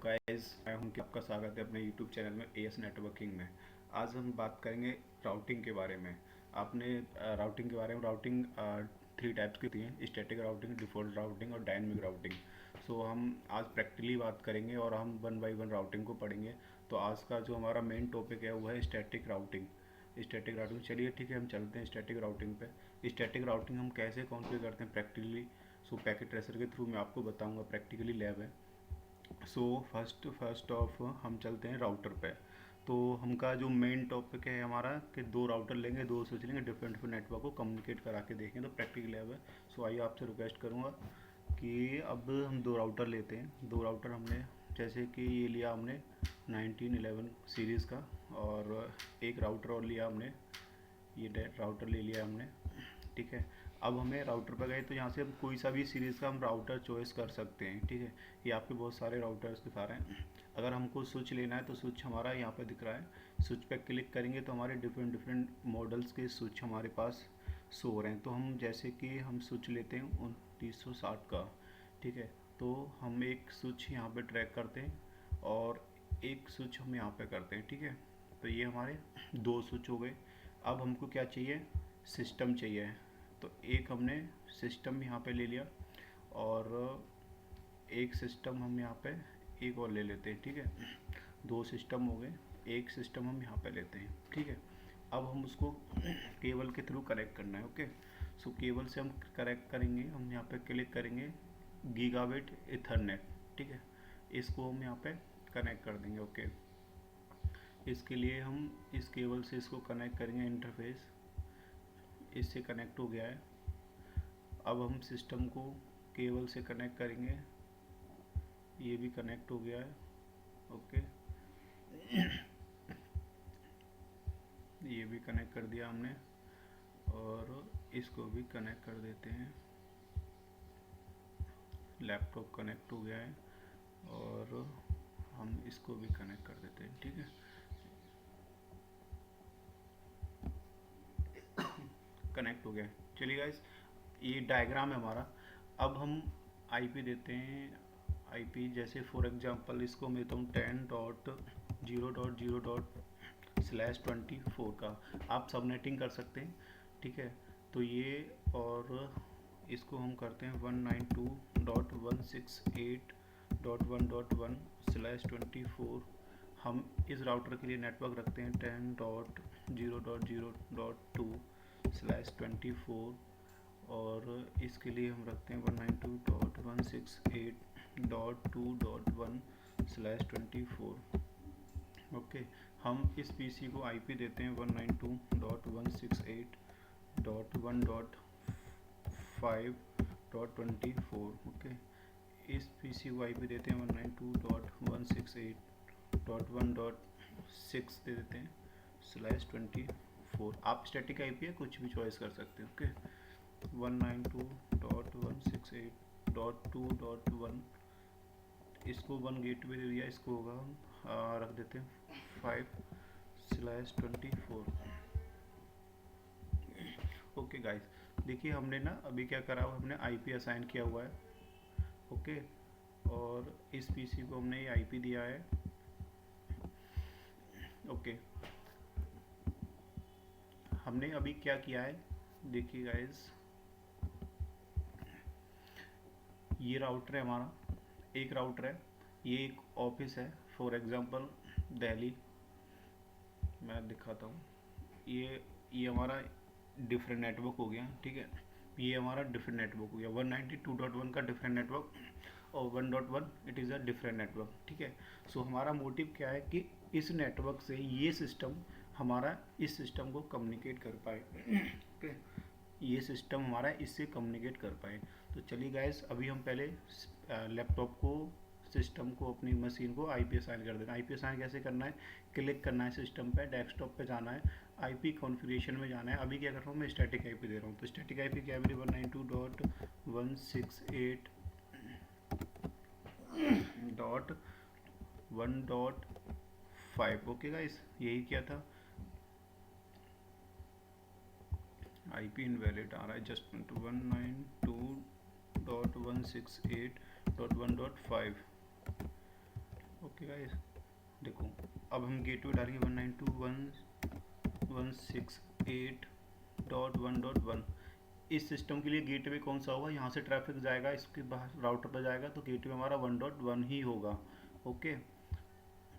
Guys, मैं हूं कि आपका स्वागत है अपने यूट्यूब चैनल में एएस नेटवर्किंग में। आज हम बात करेंगे राउटिंग के बारे में। आपने राउटिंग के बारे में राउटिंग थ्री टाइप्स की होती हैं: स्टैटिक राउटिंग, डिफ़ॉल्ट राउटिंग और डायनेमिक राउटिंग। सो हम आज प्रैक्टिकली बात करेंगे और हम वन बाय वन राउटिंग को पढ़ेंगे। तो आज का जो हमारा मेन टॉपिक है वो है स्टैटिक राउटिंग। स्टैटिक राउटिंग, चलिए ठीक है, हम चलते हैं स्टैटिक राउटिंग पे। स्टैटिक राउटिंग हम कैसे कॉन्फ़िगर करते हैं प्रैक्टिकली। सो पैकेट ट्रेसर के थ्रू मैं आपको बताऊंगा, प्रैक्टिकली लैब है। सो फर्स्ट ऑफ हम चलते हैं राउटर पे। तो हमका जो मेन टॉपिक है हमारा कि दो राउटर लेंगे, दो स्विच लेंगे, डिफरेंट डिफरेंट नेटवर्क को कम्युनिकेट करा के देखें, तो प्रैक्टिकल लैब है। सो आइए आपसे रिक्वेस्ट करूँगा कि अब हम दो राउटर लेते हैं। दो राउटर हमने, जैसे कि ये लिया हमने 1911 सीरीज़ का, और एक राउटर और लिया हमने, ये राउटर ले लिया हमने, ठीक है। अब हमें राउटर पर गए तो यहाँ से हम कोई सा भी सीरीज़ का हम राउटर चॉइस कर सकते हैं, ठीक है। ये आपके बहुत सारे राउटर्स दिखा रहे हैं। अगर हमको स्विच लेना है तो स्विच हमारा यहाँ पे दिख रहा है। स्विच पे क्लिक करेंगे तो हमारे डिफरेंट डिफरेंट मॉडल्स के स्विच हमारे पास शो हो रहे हैं। तो हम जैसे कि हम स्विच लेते हैं 2960 का, ठीक है। तो हम एक स्विच यहाँ पे ट्रैक करते हैं और एक स्विच हम यहाँ पे करते हैं, ठीक है। तो ये हमारे दो स्विच हो गए। अब हमको क्या चाहिए, सिस्टम चाहिए। तो एक हमने सिस्टम यहाँ पे ले लिया और एक सिस्टम हम यहाँ पे एक और ले लेते हैं, ठीक है। दो सिस्टम हो गए, एक सिस्टम हम यहाँ पे लेते हैं, ठीक है। अब हम उसको केबल के थ्रू कनेक्ट करना है, ओके। सो केबल से हम कनेक्ट करेंगे, हम यहाँ पे क्लिक करेंगे गीगाबिट ईथरनेट, ठीक है। इसको हम यहाँ पे कनेक्ट कर देंगे, ओके। इसके लिए हम इस केबल से इसको कनेक्ट करेंगे, इंटरफेस इससे कनेक्ट हो गया है। अब हम सिस्टम को केबल से कनेक्ट करेंगे, ये भी कनेक्ट हो गया है, ओके। ये भी कनेक्ट कर दिया हमने और इसको भी कनेक्ट कर देते हैं। लैपटॉप कनेक्ट हो गया है और हम इसको भी कनेक्ट कर देते हैं, ठीक है। कनेक्ट हो गया है। चलिए गाइस, ये डायग्राम है हमारा। अब हम आईपी देते हैं। आईपी जैसे फॉर एग्जांपल इसको मैं देता हूँ 10.0.0./24 का। आप सबनेटिंग कर सकते हैं, ठीक है। तो ये, और इसको हम करते हैं 192.168.1.1/24। हम इस राउटर के लिए नेटवर्क रखते हैं 10.0.0.2/24, और इसके लिए हम रखते हैं 192.168.2.1/24, ओके। हम इस पीसी को आईपी देते हैं 192.168.1.5/24, ओके। इस पीसी को आईपी देते हैं 192.168.1.6 दे देते हैं /24। आप स्टैटिक आईपी है कुछ भी चॉइस कर सकते हैं, ओके। 192.168.2.1, इसको 1 गेटवे दे दिया, इसको होगा हम रख देते हैं 5/24, ओके गाइस। देखिए हमने ना अभी क्या करा हुआ, हमने आईपी असाइन किया हुआ है, ओके। और इस पीसी को हमने ये आईपी दिया है, ओके। हमने अभी क्या किया है, देखिए गाइस, ये राउटर है हमारा, एक राउटर है, ये एक ऑफिस है, फॉर एग्जांपल दिल्ली, मैं दिखाता हूँ। ये हमारा डिफरेंट नेटवर्क हो गया, ठीक है। ये हमारा डिफरेंट नेटवर्क हो गया, 192.1 का डिफरेंट नेटवर्क और 1.1 it is a different network, ठीक है। सो हमारा मोटिव क्या है कि इस नेटवर्क से ये सिस्टम हमारा इस सिस्टम को कम्युनिकेट कर पाए, ओके। ये सिस्टम हमारा इससे कम्युनिकेट कर पाए। तो चलिए गाइस, अभी हम पहले लैपटॉप को, सिस्टम को, अपनी मशीन को आईपी असाइन कर देना। आईपी असाइन कैसे करना है, क्लिक करना है सिस्टम पे, डेस्कटॉप पे जाना है, आईपी कॉन्फ़िगरेशन में जाना है। अभी क्या कर रहा हूँ मैं, स्टैटिक आईपी दे रहा हूँ। तो स्टैटिक आईपी क्या है मेरी, 192.168.1.5, ओके गाइस, यही क्या था। आईपी इनवैलिड आ रहा है, जस्ट 192.168.1.5, ओके गाइस, देखो अब हम गेटवे डालेंगे 192.168.1.1। इस सिस्टम के लिए गेटवे कौन सा होगा, यहाँ से ट्रैफिक जाएगा इसके बाहर राउटर पर जाएगा तो गेटवे हमारा 1.1 ही होगा। ओके,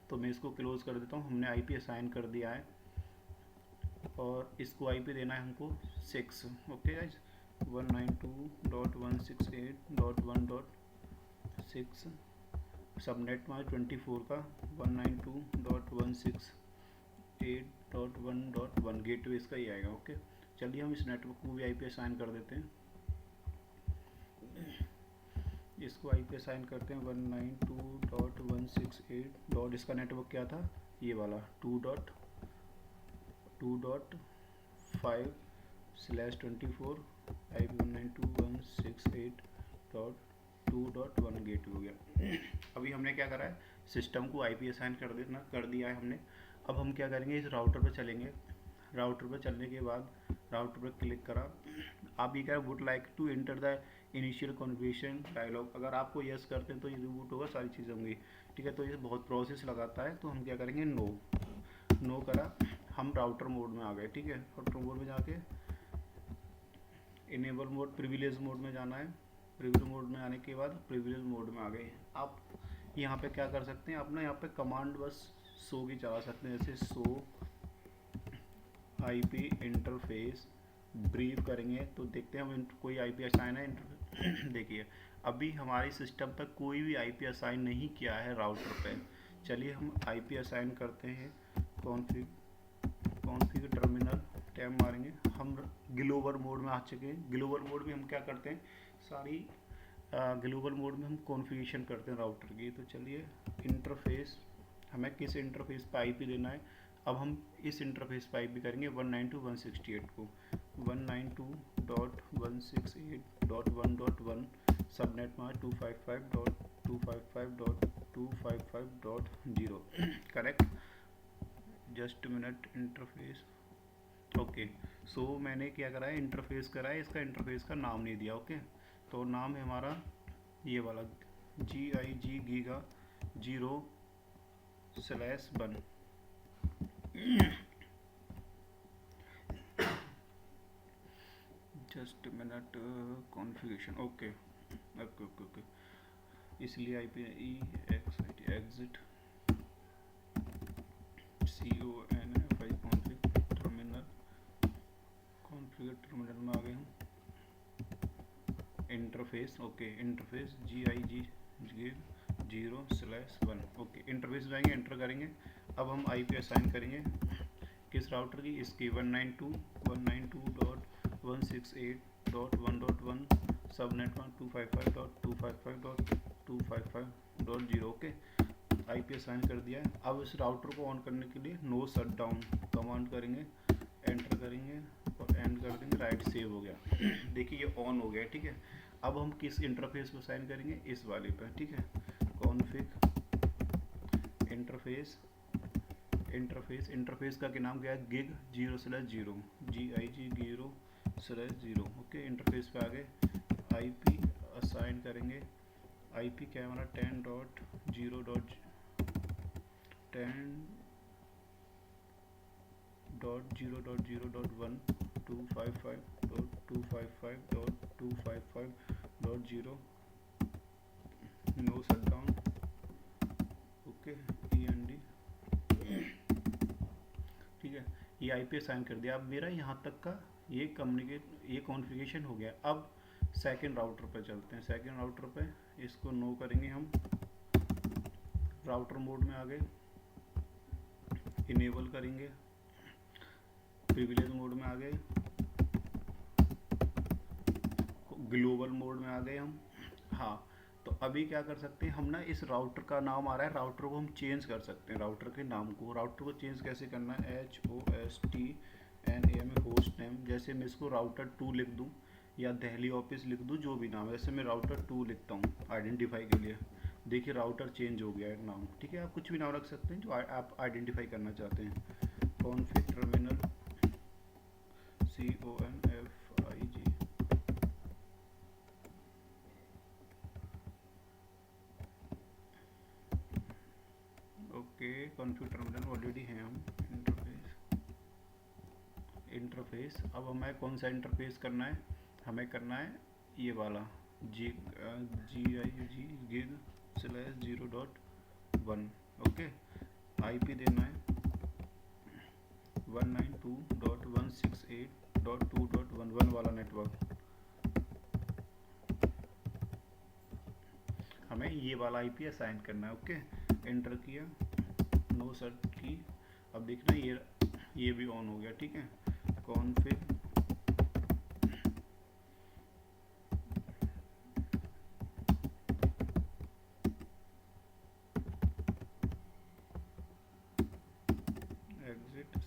तो मैं इसको क्लोज कर देता हूँ। हमने आईपी असाइन कर दिया है और इसको आईपी देना है हमको 6। ओके गाइस, 192.168.1.6 सबनेट में 24 का 192.168.1.1 गेटवे इसका ही आएगा। ओके, चलिए हम इस नेटवर्क को भी आईपी असाइन कर देते हैं। इसको आईपी असाइन करते हैं 192.168 इसका नेटवर्क क्या था, ये वाला 2.5/24 IP 192.168.2.1 गेट हो गया। अभी हमने क्या करा है, सिस्टम को आईपी असाइन कर दिया है हमने। अब हम क्या करेंगे, इस राउटर पर चलेंगे। राउटर पर चलने के बाद राउटर पर क्लिक करा। आप ये क्या would like to enter the initial configuration dialog, अगर आपको यस करते हैं तो ये रिबूट होगा, सारी चीज़ें होंगी। ठीक है, तो ये बहुत प्रोसेस लगाता है, तो हम क्या करेंगे, नो करा। हम राउटर मोड में आ गए। ठीक है, राउटर मोड में जाके इनेबल मोड प्रिविलेज मोड में जाना है। प्रिविलेज मोड में आने के बाद प्रिविलेज मोड में आ गए। आप यहाँ पे क्या कर सकते हैं, अपना यहाँ पे कमांड बस शो भी चला सकते हैं, जैसे शो आईपी इंटरफेस ब्रीफ करेंगे तो देखते हैं हम कोई आईपी असाइन है। देखिए अभी हमारे सिस्टम पर कोई भी आईपी असाइन नहीं किया है राउटर पे। चलिए हम आईपी असाइन करते हैं। कॉन्फ़िग टर्मिनल टैब मारेंगे। हम ग्लोबल मोड में आ चुके हैं। ग्लोबल मोड में हम क्या करते हैं, सारी ग्लोबल मोड में हम कॉन्फ़िगरेशन करते हैं राउटर की। तो चलिए इंटरफेस, हमें किस इंटरफेस पर आईपी देना है, अब हम इस इंटरफेस पर आईपी करेंगे 192.168 को 192.168.1.1 सबनेट में 255.255.255.0 correct. Just minute, interface okay. So मैंने क्या करा है, इंटरफेस करा है, इसका इंटरफेस का नाम नहीं दिया। ओके, तो नाम है हमारा ये वाला GIG giga 0/1। Just minute, configuration okay okay okay okay. इसलिए IP exit CONFI configure terminal में आ गए हम। Interface okay, interface GIG 0/1 okay. Interface जाएंगे, एंटर करेंगे। अब हम IP असाइन करेंगे किस राउटर की, इसकी 192.168.1.1 सबनेट 1 255.255.255.0 ओके। IP असाइन कर दिया है। अब इस राउटर को ऑन करने के लिए नो शट डाउन कमांड करेंगे, एंटर करेंगे और एंड कर देंगे। राइट, सेव हो गया। देखिए ये ऑन हो गया। ठीक है, अब हम किस इंटरफेस पर साइन करेंगे, इस वाले पर। ठीक है, कॉन्फ़िग इंटरफेस का क्या नाम क्या है, गिग 0/0 GIG 0/0 ओके। इंटरफेस पे आ गए। IP असाइन करेंगे। IP क्या है हमारा 10.0.1 255.255.255.0 no shutdown okay END। ठीक है, ये IP असाइन कर दिया। अब मेरा यहाँ तक का ये कॉन्फ़िगरेशन हो गया। अब सेकंड राउटर पर चलते हैं। सेकंड राउटर पे इसको नो करेंगे हम। राउटर मोड में आ गए, इनेबल करेंगे, प्रिविलेज मोड में आ गए, ग्लोबल मोड में आ गए हम। हाँ, तो अभी क्या कर सकते हैं हम ना, इस राउटर का नाम आ रहा है, राउटर को हम चेंज कर सकते हैं। राउटर के नाम को, राउटर को चेंज कैसे करना है, HOSTNAM होस्ट नेम। जैसे मैं इसको राउटर 2 लिख दूँ या दिल्ली ऑफिस लिख दूँ, जो भी नाम है। जैसे मैं राउटर 2 लिखता हूँ आइडेंटिफाई के लिए। देखिए राउटर चेंज हो गया है नाम। ठीक है, आप कुछ भी नाम रख सकते हैं जो आप आइडेंटिफाई करना चाहते हैं। Config terminal CONFIG config terminal already हैं हम। इंटरफेस अब हमें कौन सा इंटरफेस करना है, हमें करना है ये वाला gig/0.1। ओके, आईपी देना है 192.168.2.11 वाला नेटवर्क, हमें ये वाला आईपी असाइन करना है। ओके, एंटर किया, नो सेट की। अब देखना ये भी ऑन हो गया। ठीक है, कॉन्फ़िग एग्जिट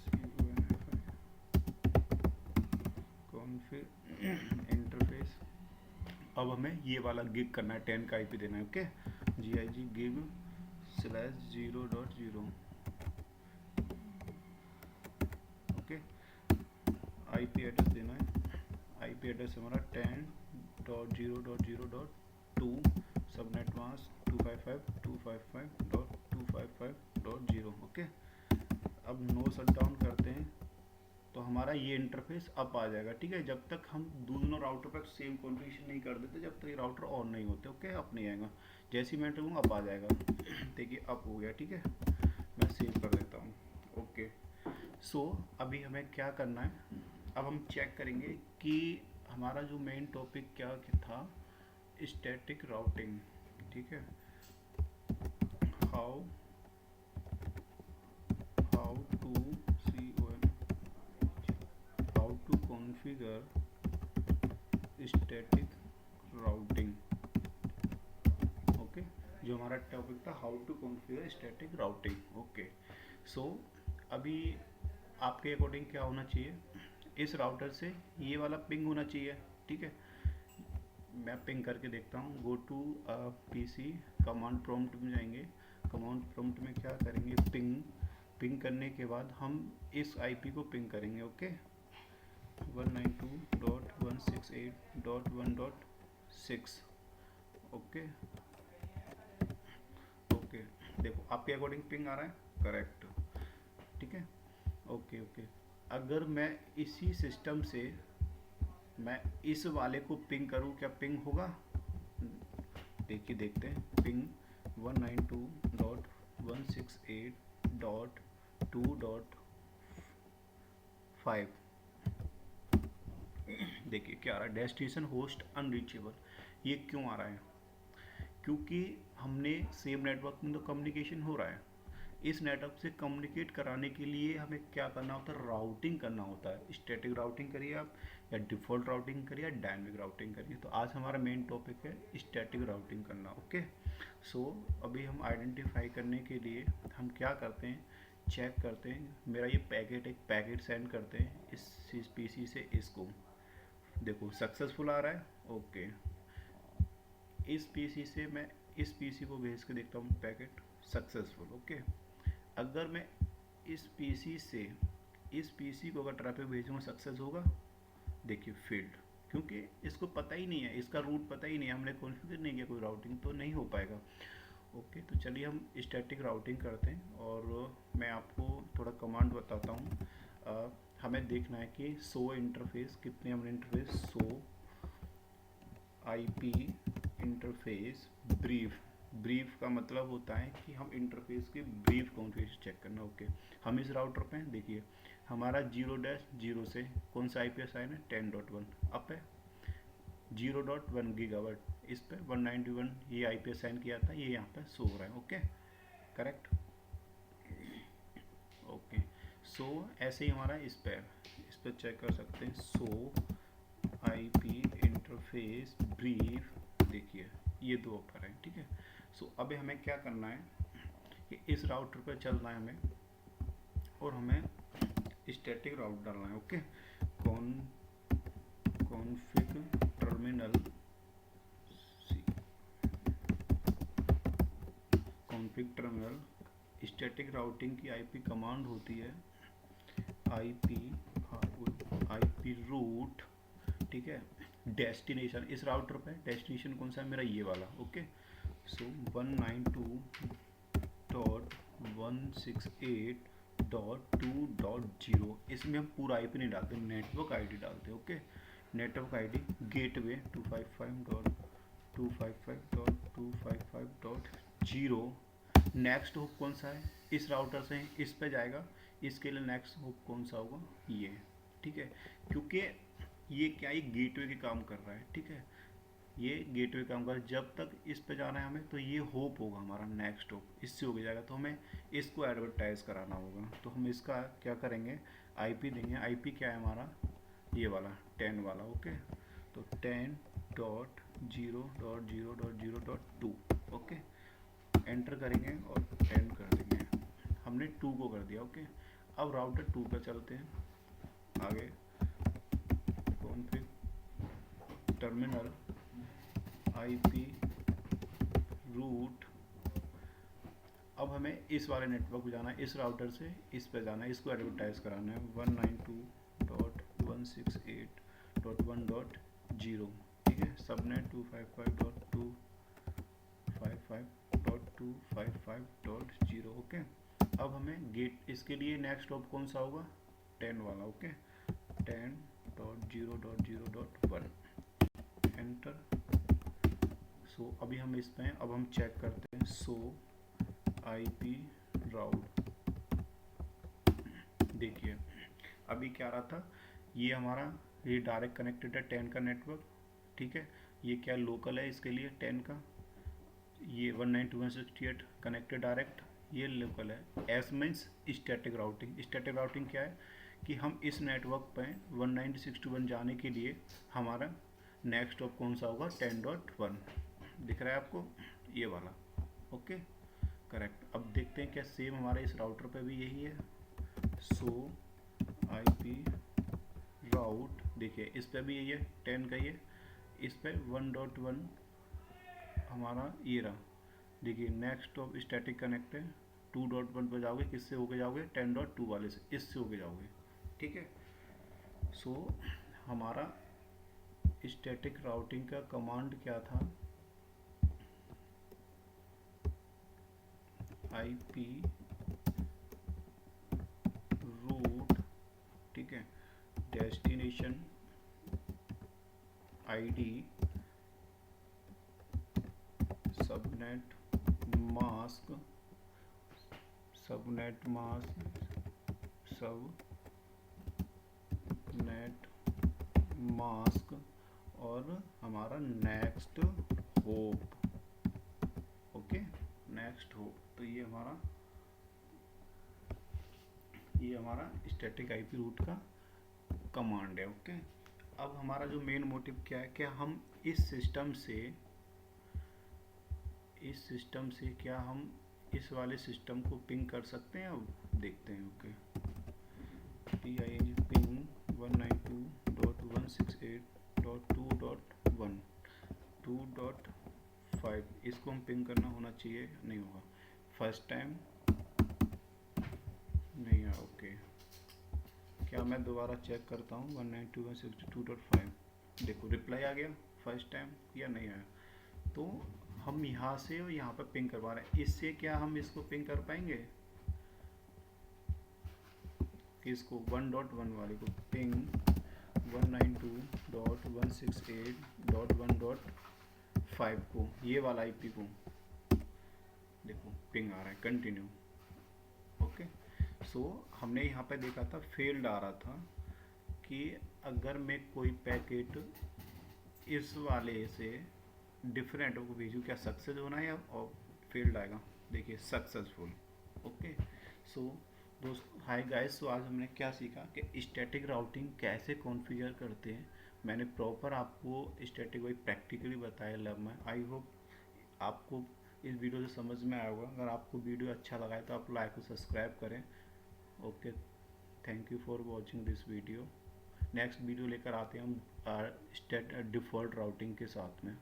कॉन्फ़िग इंटरफेस। अब हमें ये वाला गिग करना है, 10 का आईपी देना है। Okay, gig/0.0। Okay, IP address देना है, आईपी एड्रेस हमारा 10.0.0.2 सबनेट मास्क 255.255.255.0। ओके, अब नो शट डाउन करते हैं तो हमारा ये इंटरफेस अप आ जाएगा। ठीक है, जब तक हम दोनों राउटर पर सेम कॉन्फ़िगरेशन नहीं कर देते, जब तक ये राउटर ऑन नहीं होते। ओके, अप नहीं आएगा, जैसे ही मैं एंटर करूँगा अप आ जाएगा। देखिए अप हो गया। ठीक है, मैं सेव कर देता हूँ। ओके, सो अभी हमें क्या करना है, अब हम चेक करेंगे कि हमारा जो मेन टॉपिक क्या था, स्टैटिक राउटिंग। ठीक है, how to configure static routing. Okay, जो हमारा टॉपिक था how to configure static routing. Okay, so अभी आपके अकॉर्डिंग क्या होना चाहिए, इस राउटर से ये वाला पिंग होना चाहिए। ठीक है, मैं पिंग करके देखता हूँ। Go to PC, command prompt में जाएंगे, कमांड प्रॉम्प्ट में क्या करेंगे, पिंग करने के बाद हम इस आईपी को पिंग करेंगे। ओके, 192.168.1.6। ओके ओके, देखो आपके अकॉर्डिंग पिंग आ रहा है, करेक्ट। ठीक है, ओके ओके, अगर मैं इसी सिस्टम से मैं इस वाले को पिंग करूं, क्या पिंग होगा? देखिए देखते हैं, पिंग 192.168.2.5। देखिए क्या आ रहा है, डेस्टिनेशन होस्ट अनरीचेबल। ये क्यों आ रहा है? क्योंकि हमने सेम नेटवर्क में तो कम्युनिकेशन हो रहा है, इस नेटवर्क से कम्युनिकेट कराने के लिए हमें क्या करना होता है, राउटिंग करना होता है। स्टैटिक राउटिंग करिए आप, या डिफ़ॉल्ट राउटिंग करिए, या डायनेमिक राउटिंग करिए। तो आज हमारा मेन टॉपिक है स्टैटिक राउटिंग करना। ओके, सो अभी हम आइडेंटिफाई करने के लिए हम क्या करते हैं, चेक करते हैं। मेरा ये पैकेट, एक पैकेट सेंड करते हैं इस पीसी से इसको, देखो सक्सेसफुल आ रहा है। ओके, इस पीसी से मैं इस पीसी को भेज के देखता हूँ, पैकेट सक्सेसफुल। ओके, अगर मैं इस पीसी से इस पीसी को अगर ट्रैफिक भेजूँगा, सक्सेस होगा? देखिए फील्ड, क्योंकि इसको पता ही नहीं है, इसका रूट पता ही नहीं है, हमने कॉन्फ़िगर नहीं किया कोई राउटिंग, तो नहीं हो पाएगा। ओके, तो चलिए हम स्टैटिक राउटिंग करते हैं, और मैं आपको थोड़ा कमांड बताता हूँ। हमें देखना है कि शो इंटरफेस, कितने हमने interface, show IP interface brief का मतलब होता है कि हम इंटरफेस के ब्रीफ कॉन्फ़िगरेशन चेक करना। ओके, हम इस राउटर पे हैं, देखिए हमारा 0-0 से कौन सा आईपी असाइन है, 10.1 अप है, 0.1 गीगाबाइट इस पे 191 ये आईपी असाइन किया था, ये यहाँ पे शो हो रहा है। Okay, correct. ओके, सो ऐसे ही हमारा इस पे चेक कर सकते हैं, सो आईपी इंटरफेस ब्रीफ, देखिए ये दो ऑफर हैं। ठीक है, सो अब हमें क्या करना है कि इस राउटर पर चलना है हमें, और हमें स्टैटिक राउट डालना है। Okay, config terminal static routing की आईपी कमांड होती है आईपी रूट। ठीक है, डेस्टिनेशन इस राउटर पे डेस्टिनेशन कौन सा है मेरा, ये वाला। ओके, सो 192.168.2.11 168.2.0, इसमें हम पूरा आईपी नहीं डालते, नेटवर्क आईडी डालते हैं। Okay, network ID gateway 255.255.255.0। Next hop कौन सा है, इस राउटर से इस पे जाएगा, इसके लिए नेक्स्ट होप कौन सा होगा, ये। ठीक है, क्योंकि ये क्या, ये गेटवे के काम कर रहा है। ठीक है, ये गेटवे काम कर, जब तक इस पे जाना है हमें, तो ये होप होगा हमारा नेक्स्ट होप, इससे हो जाएगा। तो हमें इसको एडवर्टाइज कराना होगा, तो हम इसका क्या करेंगे, आईपी देंगे। आईपी क्या है हमारा, ये वाला 10 वाला। ओके, तो 10.0.0.0.2। ओके, एंटर करेंगे और एंड कर देंगे। हमने 2 को कर दिया। ओके, अब राउटर 2 पे चलते हैं। आगे कॉन्फ़िग टर्मिनल आईपी रूट। अब हमें इस वाले नेटवर्क पे जाना है, इस राउटर से इस पे जाना है, इसको एडवर्टाइज कराना है 192.168.1.0। ठीक है, सबनेट 255.255.255.0। ओके, अब हमें गेट, इसके लिए नेक्स्ट हॉप कौन सा होगा, 10 वाला। Okay, 10.0.0.1 enter. सो अभी हम इस पे हैं, अब हम चेक करते हैं। सो आईपी राउट, देखिए अभी क्या रहा था, ये हमारा ये डायरेक्ट कनेक्टेड है 10 का नेटवर्क। ठीक है, ये क्या लोकल है इसके लिए 10 का, ये 192.168 कनेक्टेड डायरेक्ट, ये लोकल है। S means static routing. Static routing क्या है कि हम इस नेटवर्क पे 196.1 जाने के लिए हमारा नेक्स्ट हॉप कौन सा होगा, 10.1 दिख रहा है आपको, ये वाला। Okay, correct. अब देखते हैं क्या सेम हमारे इस राउटर पे भी यही है। सो आईपी राउट, देखिए इस पे भी यही है 10 का, ये इस पे 1.1 हमारा ये रहा। देखिए नेक्स्ट ऑफ स्टैटिक कनेक्ट है, 2.1 पे जाओगे, किससे होके जाओगे, 10.2 वाले से, इससे होके जाओगे। ठीक है, सो हमारा स्टैटिक राउटिंग का कमांड क्या था, आईपी रूट। ठीक है, destination ID, subnet mask, subnet mask और हमारा next hop. Okay, next hop. तो ये हमारा स्टैटिक आईपी रूट का कमांड है। ओके, अब हमारा जो मेन मोटिव क्या है, क्या हम इस सिस्टम से क्या हम इस वाले सिस्टम को पिंग कर सकते हैं, अब देखते हैं। ओके, पिंग 192.168.2.1 2.5, इसको हम पिंग करना होना चाहिए, नहीं होगा फर्स्ट टाइम, नहीं है। ओके, क्या मैं दोबारा चेक करता हूँ, 192.162.5, देखो रिप्लाई आ गया फर्स्ट टाइम या नहीं आया। तो हम यहाँ से और यहाँ पर पिंग करवा रहे हैं, इससे क्या हम इसको पिंग कर पाएंगे, इसको 1.1 वाले को पिंग 192.168.1.5 को, ये वाला आईपी को देखो पिंग आ रहा है कंटिन्यू। ओके, सो हमने यहाँ पे देखा था फेल्ड आ रहा था कि अगर मैं कोई पैकेट इस वाले से डिफरेंट को भेजूँ, क्या सक्सेस होना है या और फेल्ड आएगा, देखिए सक्सेसफुल। ओके, सो दोस्तों हाय गाइस, सो आज हमने क्या सीखा कि स्टैटिक राउटिंग कैसे कॉन्फ़िगर करते हैं। मैंने प्रॉपर आपको स्टैटिक वाइज प्रैक्टिकली बताया लैब में। आई होप आपको इस वीडियो से समझ में आया होगा। अगर आपको वीडियो अच्छा लगा है तो आप लाइक और सब्सक्राइब करें। Okay, thank you for watching this video. Next video लेकर आते हैं हम डिफ़ॉल्ट राउटिंग के साथ में।